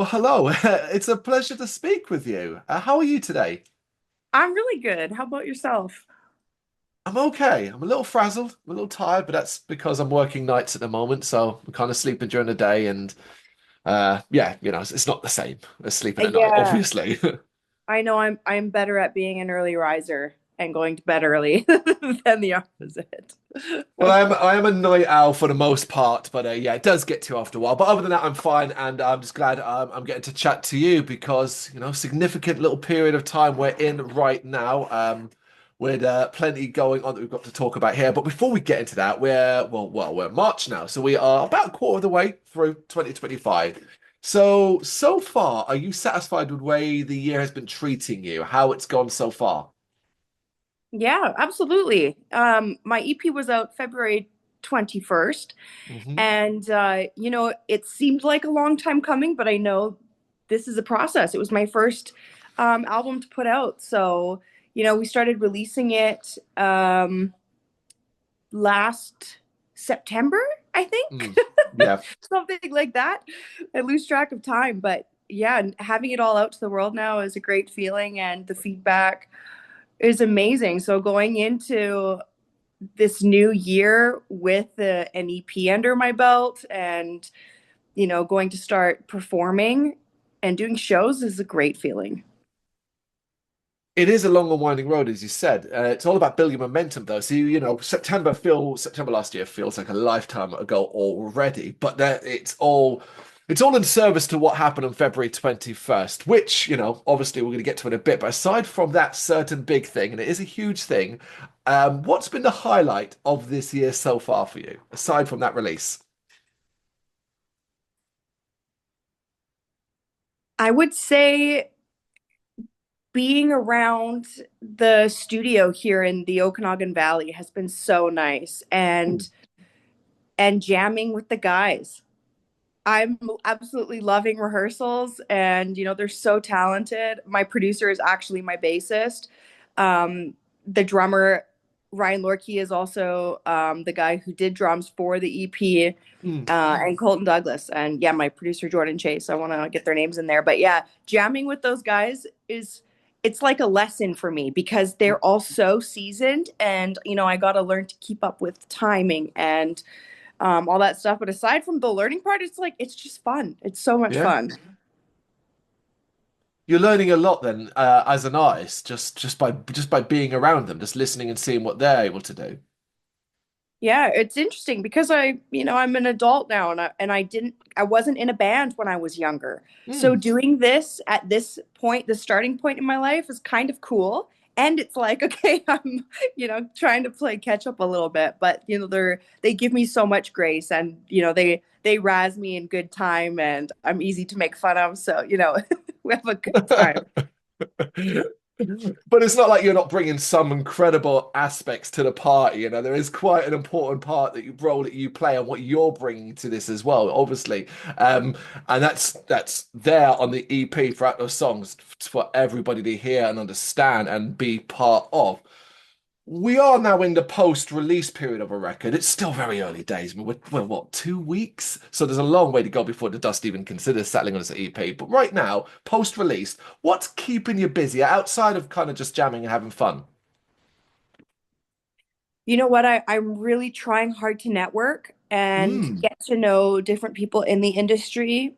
Well, hello. It's a pleasure to speak with you. How are you today? I'm really good. How about yourself? I'm okay. I'm a little frazzled, I'm a little tired, but that's because I'm working nights at the moment, so I'm kind of sleeping during the day, and yeah, it's not the same as sleeping at night, Yeah, obviously. I know I'm better at being an early riser and going to bed early than the opposite. Well, I am a night owl for the most part, but yeah, it does get to you after a while. But other than that, I'm fine, and I'm just glad I'm getting to chat to you because significant little period of time we're in right now, with plenty going on that we've got to talk about here. But before we get into that, we're March now, so we are about a quarter of the way through 2025. So far, are you satisfied with the way the year has been treating you? How it's gone so far? Yeah, absolutely. My EP was out February 21st, Hmm. and it seemed like a long time coming, but I know this is a process. It was my first album to put out, so we started releasing it last September, I think. Mm. Yeah. Something like that. I lose track of time, but yeah, and having it all out to the world now is a great feeling, and the feedback is amazing. So going into this new year with an EP under my belt, and going to start performing and doing shows is a great feeling. It is a long and winding road, as you said. It's all about building momentum, though. So, September last year feels like a lifetime ago already. But it's all in service to what happened on February 21st, which, obviously we're going to get to in a bit. But aside from that certain big thing, and it is a huge thing, what's been the highlight of this year so far for you, aside from that release? I would say being around the studio here in the Okanagan Valley has been so nice, and jamming with the guys. I'm absolutely loving rehearsals, and they're so talented. My producer is actually my bassist. The drummer Ryan Lorkey is also the guy who did drums for the EP, Mm. and Colton Douglas, and yeah, my producer Jordan Chase. I want to get their names in there, but yeah, jamming with those guys is it's like a lesson for me because they're all so seasoned, and I got to learn to keep up with timing and all that stuff. But aside from the learning part, it's just fun. It's so much Yeah. fun. You're learning a lot then, as an artist, just by being around them, just listening and seeing what they're able to do. Yeah, it's interesting because I'm an adult now, and I wasn't in a band when I was younger. So Mm. doing this at this point, the starting point in my life is kind of cool. And it's like, okay, I'm, trying to play catch up a little bit, but they give me so much grace, and they razz me in good time, and I'm easy to make fun of. So, we have a good time. But it's not like you're not bringing some incredible aspects to the party. There is quite an important role that you play and what you're bringing to this as well, obviously. And that's there on the EP throughout those songs for everybody to hear and understand and be part of. We are now in the post-release period of a record. It's still very early days. I mean, we're what, 2 weeks? So there's a long way to go before the dust even considers settling on this EP. But right now, post-release, what's keeping you busy outside of kind of just jamming and having fun? You know what? I'm really trying hard to network and Mm. get to know different people in the industry,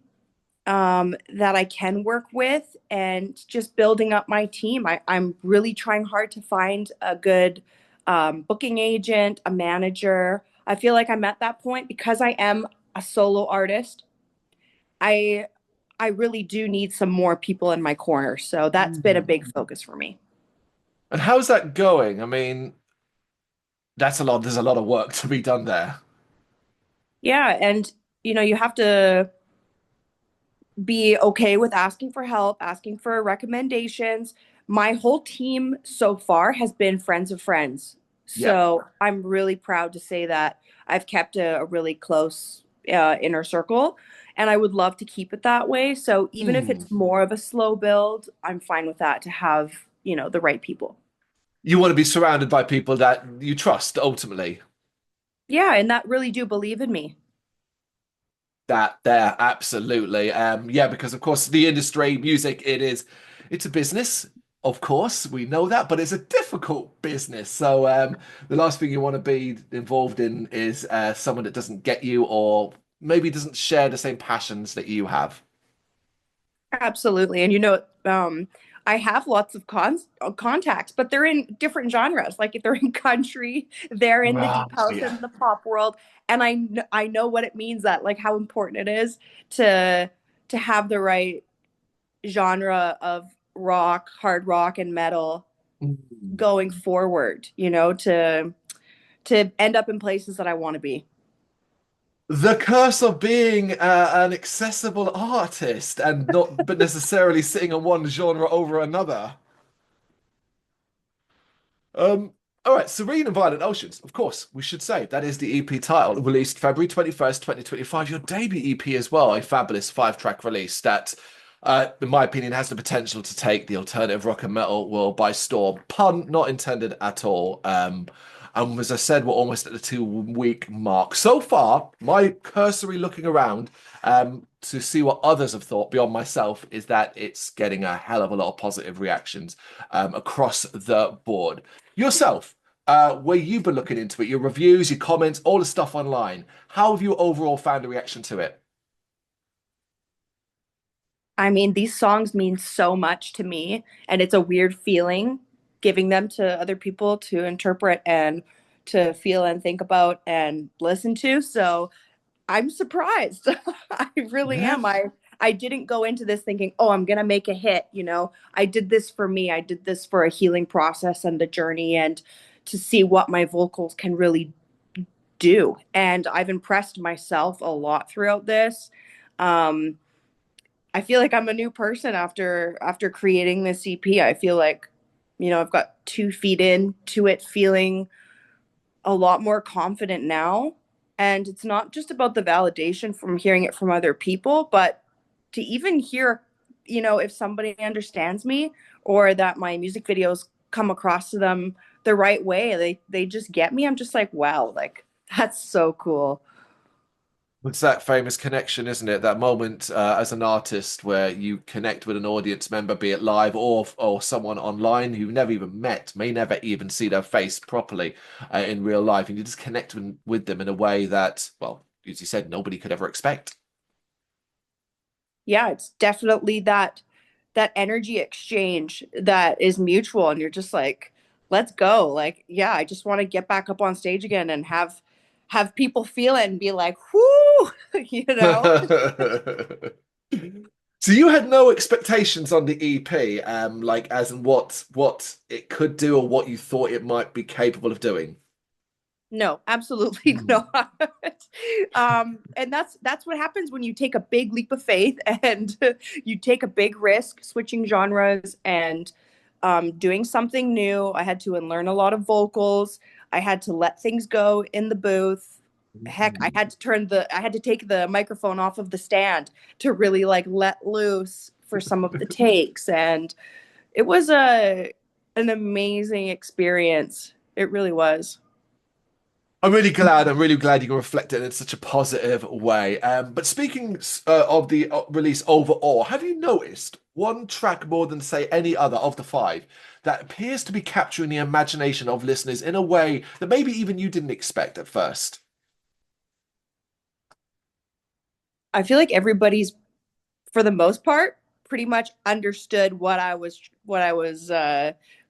that I can work with, and just building up my team. I'm really trying hard to find a good booking agent, a manager. I feel like I'm at that point because I am a solo artist. I I really do need some more people in my corner. So that's been a Mm. big focus for me. And how's that going? I mean, that's a lot. There's a lot of work to be done there. Yeah, and you have to be okay with asking for help, asking for recommendations. My whole team so far has been friends of friends. Yeah. So I'm really proud to say that I've kept a really close inner circle, and I would love to keep it that way. So even if Mm. it's more of a slow build, I'm fine with that to have, the right people. You want to be surrounded by people that you trust, ultimately. Yeah, and that really do believe in me. That there, absolutely. Yeah, because of course the industry, music, it's a business. Of course, we know that, but it's a difficult business. So the last thing you want to be involved in is someone that doesn't get you or maybe doesn't share the same passions that you have. Absolutely. And I have lots of contacts, but they're in different genres. Like if they're in country, they're in the Ah, deep house yeah. and the pop world. And I know what it means, that like how important it is to to have the right genre of rock, hard rock and metal Mm. going forward, to end up in places that I want to be. The curse of being an accessible artist and not but necessarily sitting on one genre over another. Um, all right, Serene and Violent Oceans. Of course, we should say that is the EP title, released February 21st, 2025. Your debut EP as well, a fabulous five-track release that, in my opinion, has the potential to take the alternative rock and metal world by storm. Pun not intended at all. And as I said, we're almost at the 2 week mark. So far, my cursory looking around to see what others have thought beyond myself is that it's getting a hell of a lot of positive reactions across the board. Yourself, where you've been looking into it, your reviews, your comments, all the stuff online. How have you overall found the reaction to it? I mean, these songs mean so much to me, and it's a weird feeling giving them to other people to interpret and to feel and think about and listen to. So I'm surprised. I really Yeah. am. I didn't go into this thinking, "Oh, I'm going to make a hit," I did this for me. I did this for a healing process and the journey and to see what my vocals can really do. And I've impressed myself a lot throughout this. Um I feel like I'm a new person after creating this EP. I feel like, I've got 2 feet into it, feeling a lot more confident now. And it's not just about the validation from hearing it from other people, but to even hear, if somebody understands me or that my music videos come across to them the right way, they just get me. I'm just like, wow, like that's so cool. It's that famous connection, isn't it? That moment as an artist where you connect with an audience member, be it live or someone online who you've never even met, may never even see their face properly in real life, and you just connect with them in a way that, well, as you said, nobody could ever expect. Yeah, it's definitely that energy exchange that is mutual and you're just like, let's go. Like, yeah, I just want to get back up on stage again and have people feel it and be like, whoo, you know? So you had no expectations on the EP, like as in what it could do or what you thought it might be capable of doing. No, absolutely Hmm. not. And that's what happens when you take a big leap of faith and you take a big risk switching genres and doing something new. I had to unlearn a lot of vocals. I had to let things go in the booth. Heck, I had to take the microphone off of the stand to really like let loose for some of the takes. And it was an amazing experience. It really was. I'm really glad. I'm really glad you can reflect it in such a positive way. But speaking of the release overall, have you noticed one track more than, say, any other of the five that appears to be capturing the imagination of listeners in a way that maybe even you didn't expect at first? I feel like everybody's, for the most part, pretty much understood what I was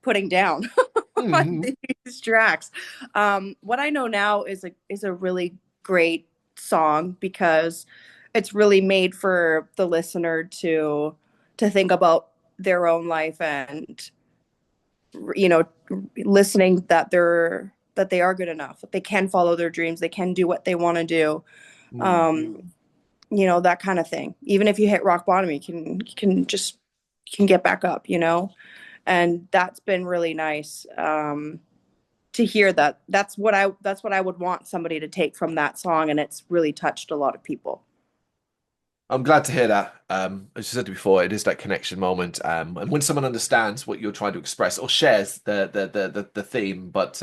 putting down on Hmm. these tracks. What I know now is a really great song because it's really made for the listener to think about their own life and you know listening that they are good enough, that they can follow their dreams, they can do what they want to do. um that kind of thing. Even if you hit rock bottom, you can get back up, and that's been really nice to hear that. That's what I would want somebody to take from that song, and it's really touched a lot of people. I'm glad to hear that. As you said before, it is that connection moment, and when someone understands what you're trying to express or shares the theme. But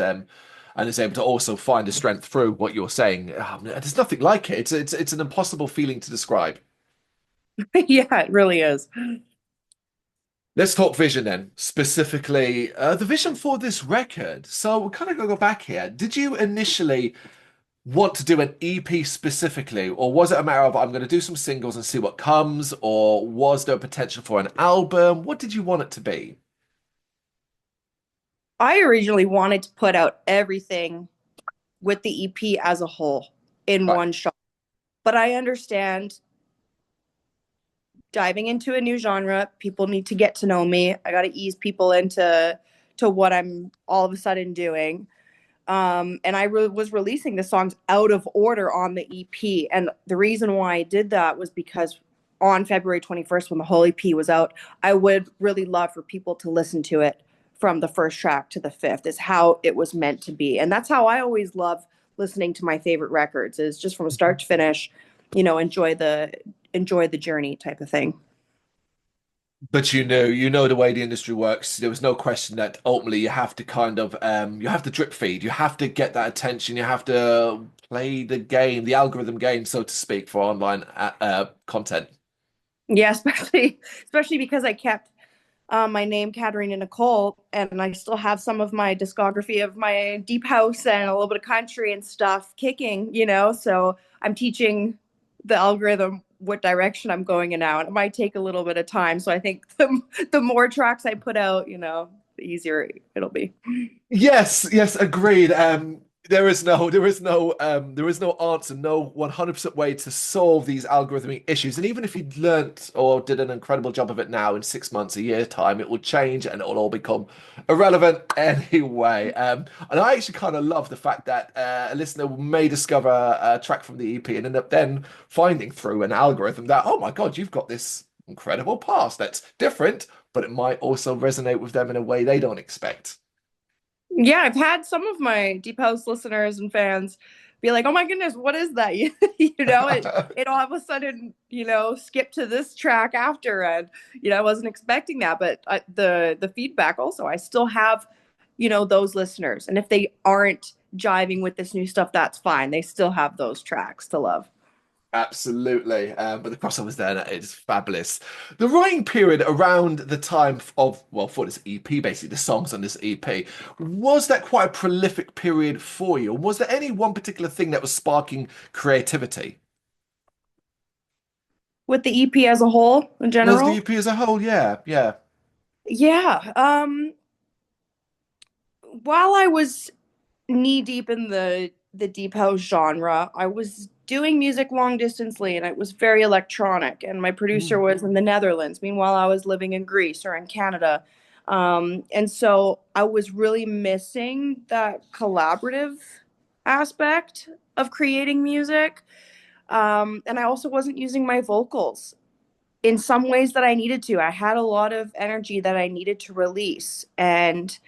and is able to also find a strength through what you're saying. There's nothing like it. It's an impossible feeling to describe. Yeah, it really is. Let's talk vision then, specifically the vision for this record. So we're kind of going to go back here. Did you initially want to do an EP specifically, or was it a matter of I'm going to do some singles and see what comes, or was there potential for an album? What did you want it to be? I originally wanted to put out everything with the EP as a whole in Right. one shot. But I understand diving into a new genre, people need to get to know me. I got to ease people into what I'm all of a sudden doing. And I was releasing the songs out of order on the EP. And the reason why I did that was because on February 21st, when the whole EP was out, I would really love for people to listen to it from the first track to the fifth, is how it was meant to be. And that's how I always love listening to my favorite records, is just from start to finish, enjoy the journey type of thing. But you know the way the industry works. There was no question that ultimately you have to kind of you have to drip feed. You have to get that attention. You have to play the game, the algorithm game, so to speak, for online content. Yeah, especially because I kept my name Katerina Nicole, and I still have some of my discography of my deep house and a little bit of country and stuff kicking, So I'm teaching the algorithm what direction I'm going in now, and it might take a little bit of time. So I think the more tracks I put out, the easier it'll be. Yes, yes, agreed. There is no answer, no 100% way to solve these algorithmic issues. And even if you learnt or did an incredible job of it now in 6 months, a year time, it will change and it will all become irrelevant anyway. And I actually kind of love the fact that a listener may discover a track from the EP and end up then finding through an algorithm that, oh my God, you've got this incredible past that's different, but it might also resonate with them in a way they don't expect. Yeah, I've had some of my deep house listeners and fans be like, "Oh my goodness, what is that?" It all of a sudden, skip to this track after, and I wasn't expecting that. But the feedback also, I still have, those listeners, and if they aren't jiving with this new stuff, that's fine. They still have those tracks to love. Absolutely. But the crossovers there is fabulous. The writing period around the time of, well, for this EP, basically, the songs on this EP, was that quite a prolific period for you? Was there any one particular thing that was sparking creativity? With the EP as a whole, in As the general, EP as a whole, yeah, yeah. yeah. While I was knee deep in the deep house genre, I was doing music long distantly, and it was very electronic. And my producer Mm. was in the Netherlands. Meanwhile, I was living in Greece or in Canada. And so I was really missing that collaborative aspect of creating music. And I also wasn't using my vocals in some ways that I needed to. I had a lot of energy that I needed to release. And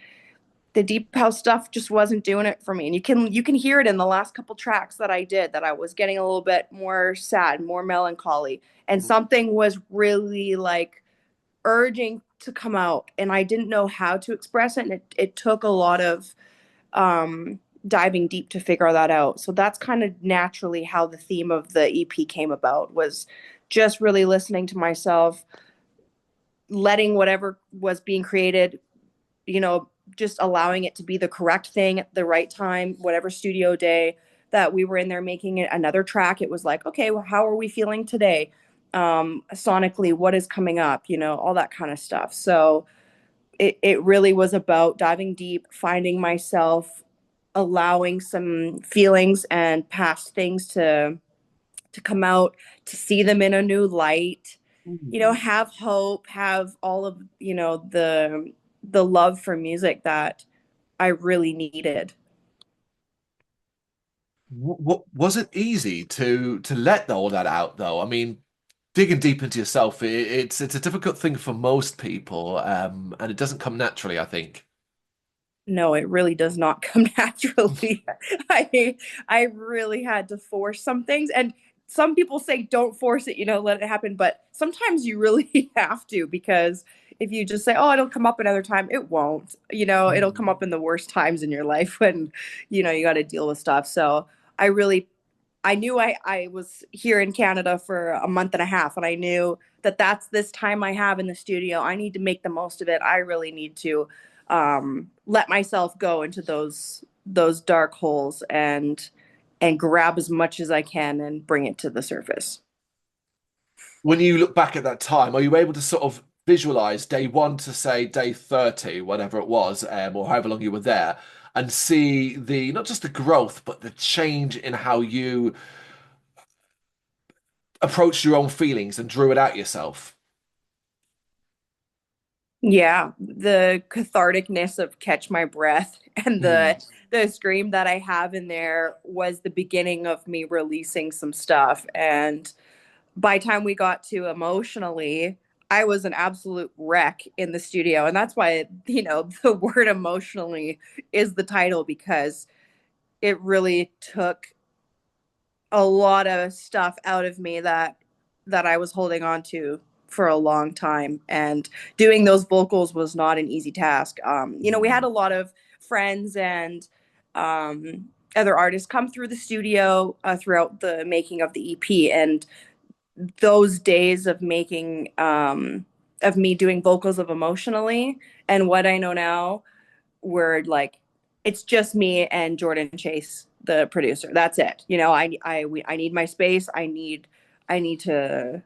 the deep house stuff just wasn't doing it for me. And you can hear it in the last couple tracks that I did, that I was getting a little bit more sad, more melancholy, and something was really like urging to come out, and I didn't know how to express it. And it took a lot of diving deep to figure that out. So that's kind of naturally how the theme of the EP came about, was just really listening to myself, letting whatever was being created, just allowing it to be the correct thing at the right time, whatever studio day that we were in there making it another track. It was like, okay, well, how are we feeling today? Sonically, what is coming up, all that kind of stuff. So it really was about diving deep, finding myself, allowing some feelings and past things to come out, to see them in a new light, Mm. have hope, have all of, the love for music that I really needed. Was it easy to let all that out though? I mean, digging deep into yourself, it's a difficult thing for most people, and it doesn't come naturally, I think. No, it really does not come naturally. I I really had to force some things, and some people say don't force it, let it happen, but sometimes you really have to, because if you just say, oh, it'll come up another time, it won't. It'll come Mm. up in the worst times in your life when, you got to deal with stuff. So I really, I knew I was here in Canada for a month and a half, and I knew that that's this time I have in the studio. I need to make the most of it. I really need to let myself go into those dark holes and grab as much as I can and bring it to the surface. When you look back at that time, are you able to sort of visualize day one to say day 30, whatever it was, or however long you were there, and see the not just the growth, but the change in how you approached your own feelings and drew it out yourself? Yeah, the catharticness of Catch My Breath and Mm. the scream that I have in there was the beginning of me releasing some stuff. And by the time we got to Emotionally, I was an absolute wreck in the studio. And that's why, the word emotionally is the title, because it really took a lot of stuff out of me that I was holding on to for a long time. And doing those vocals was not an easy task. We had Mm. a lot of friends and other artists come through the studio throughout the making of the EP. And those days of me doing vocals of Emotionally and What I Know Now were like, it's just me and Jordan Chase, the producer. That's it. I need my space. I need to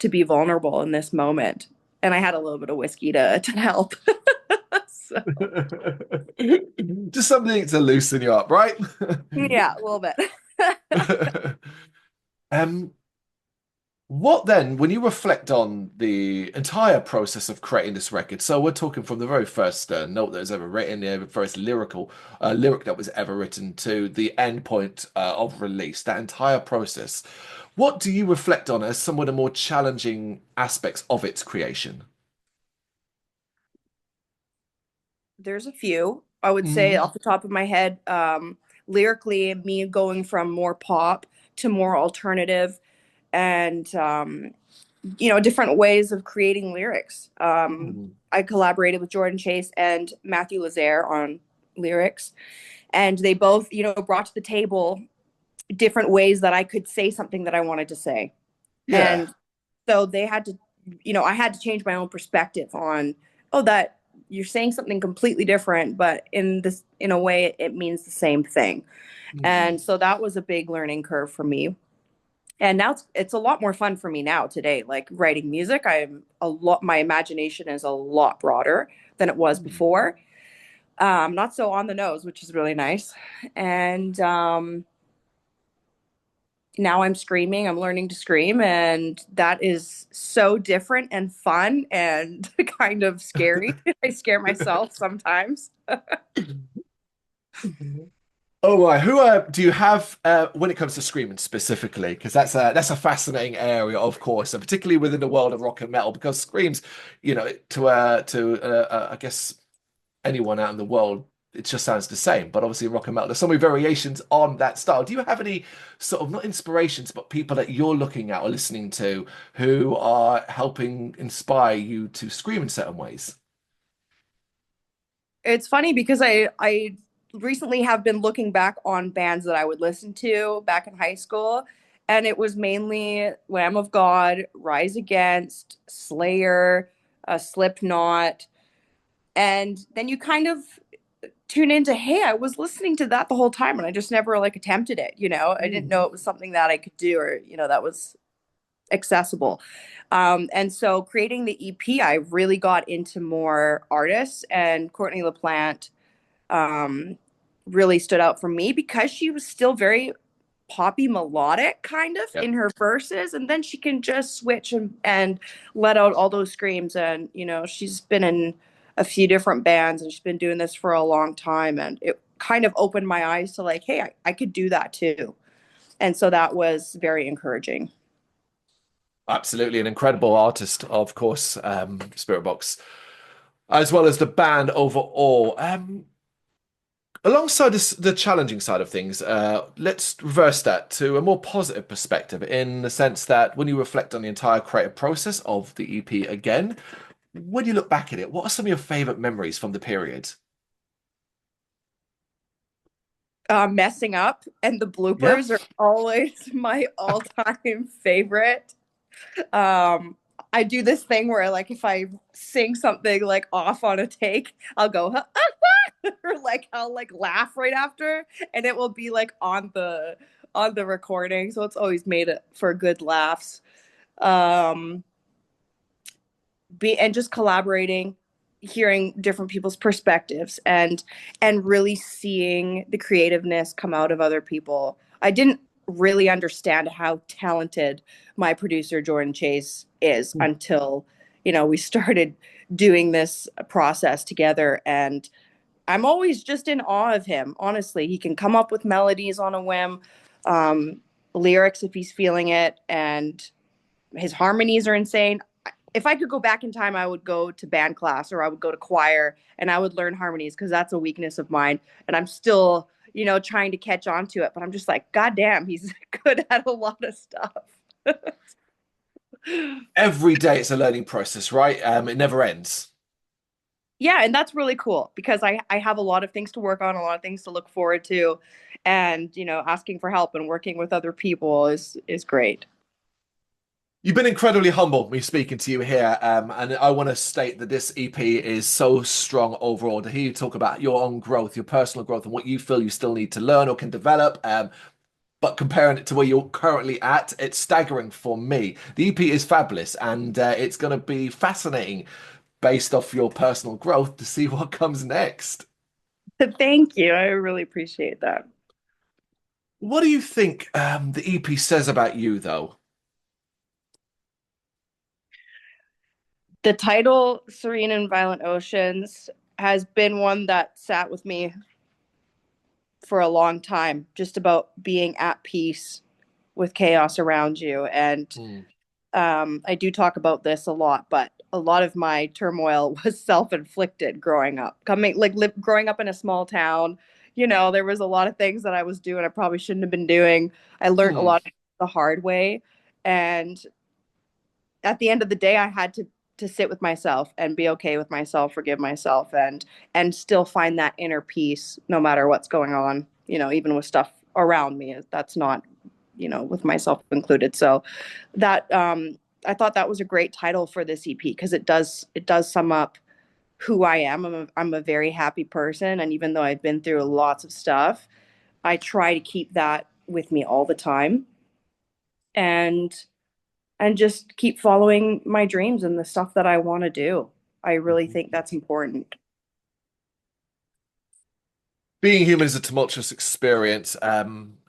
be vulnerable in this moment. And I had a little bit of whiskey to help. So Just something to loosen you up, right? yeah, a little bit. Um, what then, when you reflect on the entire process of creating this record? So we're talking from the very first note that was ever written, the first lyric that was ever written, to the end point of release. That entire process. What do you reflect on as some of the more challenging aspects of its creation? There's a few. I would say Mm. off the top of my head, lyrically, me going from more pop to more alternative and different ways of creating lyrics. Mm. I collaborated with Jordan Chase and Matthew Lazaire on lyrics, and they both, brought to the table different ways that I could say something that I wanted to say. Yeah. And so they had to, I had to change my own perspective on, oh, that you're saying something completely different, but in a way, it means the same thing. Mm. And so that was a big learning curve for me. And now it's a lot more fun for me now today. Like writing music, my imagination is a lot broader than it was Mm. before. Not so on the nose, which is really nice. And now I'm screaming, I'm learning to scream, and that is so different and fun and kind of scary. I scare myself sometimes. Oh my, who do you have when it comes to screaming specifically? Because that's a fascinating area, of course, and particularly within the world of rock and metal, because screams, I guess anyone out in the world, it just sounds the same. But obviously, in rock and metal, there's so many variations on that style. Do you have any sort of not inspirations, but people that you're looking at or listening to who are helping inspire you to scream in certain ways? It's funny because I recently have been looking back on bands that I would listen to back in high school, and it was mainly Lamb of God, Rise Against, Slayer, Slipknot, and then you kind of tune into, hey, I was listening to that the whole time and I just never like attempted it. I didn't Mm. know it was something that I could do, or that was accessible. And so creating the EP, I really got into more artists, and Courtney LaPlante um, really stood out for me because she was still very poppy melodic kind of Yep. in her verses, and then she can just switch and let out all those screams. And she's been in a few different bands and she's been doing this for a long time, and it kind of opened my eyes to like, hey, I could do that too. And so that was very encouraging. Absolutely, an incredible artist, of course, Spirit Box, as well as the band overall. Alongside the challenging side of things, let's reverse that to a more positive perspective in the sense that when you reflect on the entire creative process of the EP again, when you look back at it, what are some of your favorite memories from the period? Messing up and the Yeah. bloopers are always my all-time favorite. Um, I do this thing where like if I sing something like off on a take, I'll go or like I'll like laugh right after, and it will be like on the recording. So it's always made it for good laughs. Um, and just collaborating, hearing different people's perspectives, and really seeing the creativeness come out of other people. I didn't really understand how talented my producer Jordan Chase is until we started doing this process together, and I'm always just in awe of him. Honestly, he can come up with melodies on a whim, um, lyrics if he's feeling it, and his harmonies are insane. If I could go back in time, I would go to band class or I would go to choir and I would learn harmonies because that's a weakness of mine. And I'm still, trying to catch on to it. But I'm just like, God damn, he's good at a lot of stuff. Every day it's a learning process, right? It never ends. Yeah, and that's really cool because I have a lot of things to work on, a lot of things to look forward to. And, asking for help and working with other people is great. You've been incredibly humble me speaking to you here, and I want to state that this EP is so strong overall. To hear you talk about your own growth, your personal growth, and what you feel you still need to learn or can develop, but comparing it to where you're currently at, it's staggering for me. The EP is fabulous, and it's going to be fascinating based off your personal growth to see what comes next. Thank you. I really appreciate that. What do you think the EP says about you, though? The title, Serene and Violent Oceans, has been one that sat with me for a long time, just about being at peace with chaos around you. And Hmm. I do talk about this a lot, but a lot of my turmoil was self-inflicted growing up. Growing up in a small town, there was a lot of things that I was doing I probably shouldn't have been doing. I learned a Hmm. lot the hard way, and at the end of the day, I had to sit with myself and be okay with myself, forgive myself, and still find that inner peace no matter what's going on. Even with stuff around me, that's not with myself included. So that I thought that was a great title for this EP because it does sum up who I am. I'm a very happy person, and even though I've been through lots of stuff, I try to keep that with me all the time, and just keep following my dreams and the stuff that I want to do. I really think that's important. Being human is a tumultuous experience,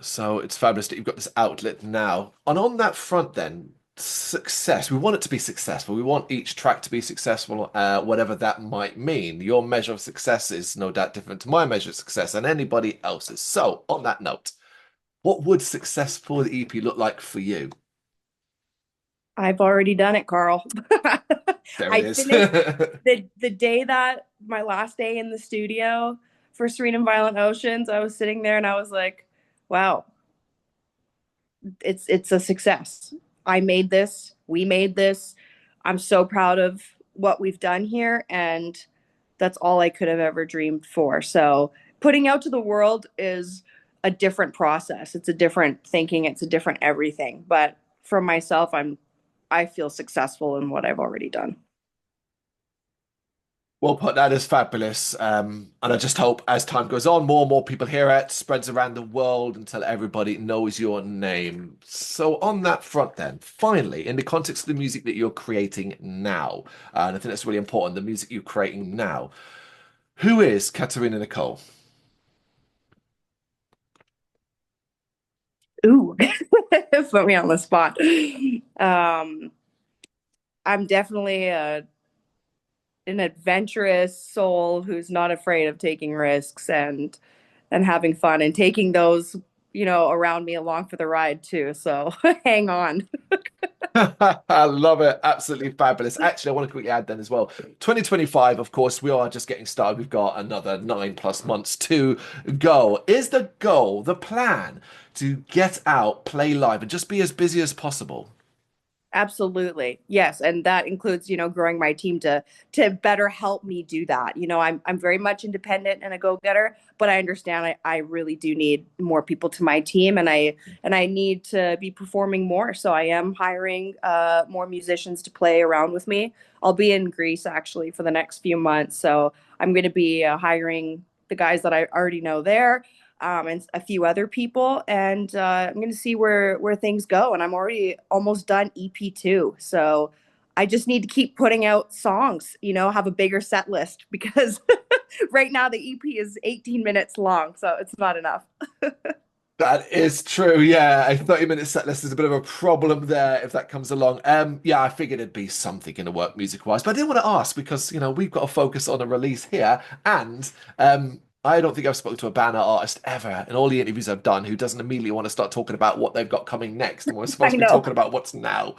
so it's fabulous that you've got this outlet now. And on that front, then, success. We want it to be successful. We want each track to be successful, whatever that might mean. Your measure of success is no doubt different to my measure of success and anybody else's. So, on that note, what would success for the EP look like for you? I've already done it, Carl. There it I is. finished the day that my last day in the studio for Serene and Violent Oceans. I was sitting there and I was like, wow, it's a success. I made this. We made this. I'm so proud of what we've done here, and that's all I could have ever dreamed for. So putting out to the world is a different process. It's a different thinking. It's a different everything. But for myself, I feel successful in what I've already done. Well put, that is fabulous. And I just hope as time goes on, more and more people hear it, spreads around the world until everybody knows your name. So, on that front, then, finally, in the context of the music that you're creating now, and I think that's really important, the music you're creating now, who is Katerina Nicole? Ooh, put me on the spot. Um, I'm definitely an adventurous soul who's not afraid of taking risks and having fun and taking those around me along for the ride too. So hang on. I love it. Absolutely fabulous. Actually, I want to quickly add then as well. 2025, of course, we are just getting started. We've got another 9+ months to go. Is the goal, the plan to get out, play live, and just be as busy as possible? Absolutely. Yes, and that includes, growing my team to better help me do that. I'm very much independent and a go-getter, but I understand I really do need more people to my team, and I need to be performing more. So I am hiring more musicians to play around with me. I'll be in Greece actually for the next few months, so I'm going to be hiring the guys that I already know there, and a few other people, and I'm going to see where things go. And I'm already almost done EP2, so I just need to keep putting out songs. Have a bigger set list because right now the EP is 18 minutes long, so it's not enough. That is true. Yeah, a 30-minute set list is a bit of a problem there if that comes along. Yeah, I figured it'd be something in the work music wise, but I did want to ask because we've got to focus on a release here, and I don't think I've spoken to a banner artist ever in all the interviews I've done who doesn't immediately want to start talking about what they've got coming next, and we're I supposed to be know. talking about what's now.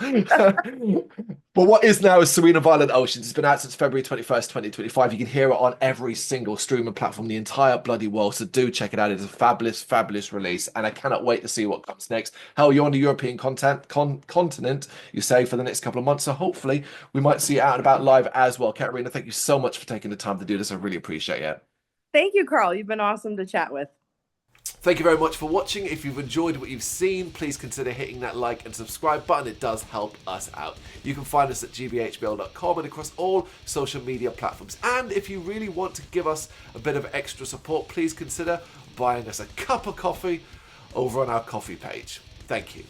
But what is now is Serene and Violent Oceans. It's been out since February 21st, 2025. You can hear it on every single streaming platform, the entire bloody world. So do check it out. It's a fabulous, fabulous release. And I cannot wait to see what comes next. Hell, you're on the European continent, you say, for the next couple of months. So hopefully we might see it out and about live as well. Katerina, thank you so much for taking the time to do this. I really appreciate it. Thank you, Carl. You've been awesome to chat with. Thank you very much for watching. If you've enjoyed what you've seen, please consider hitting that like and subscribe button. It does help us out. You can find us at gbhbl.com and across all social media platforms. And if you really want to give us a bit of extra support, please consider buying us a cup of coffee over on our coffee page. Thank you.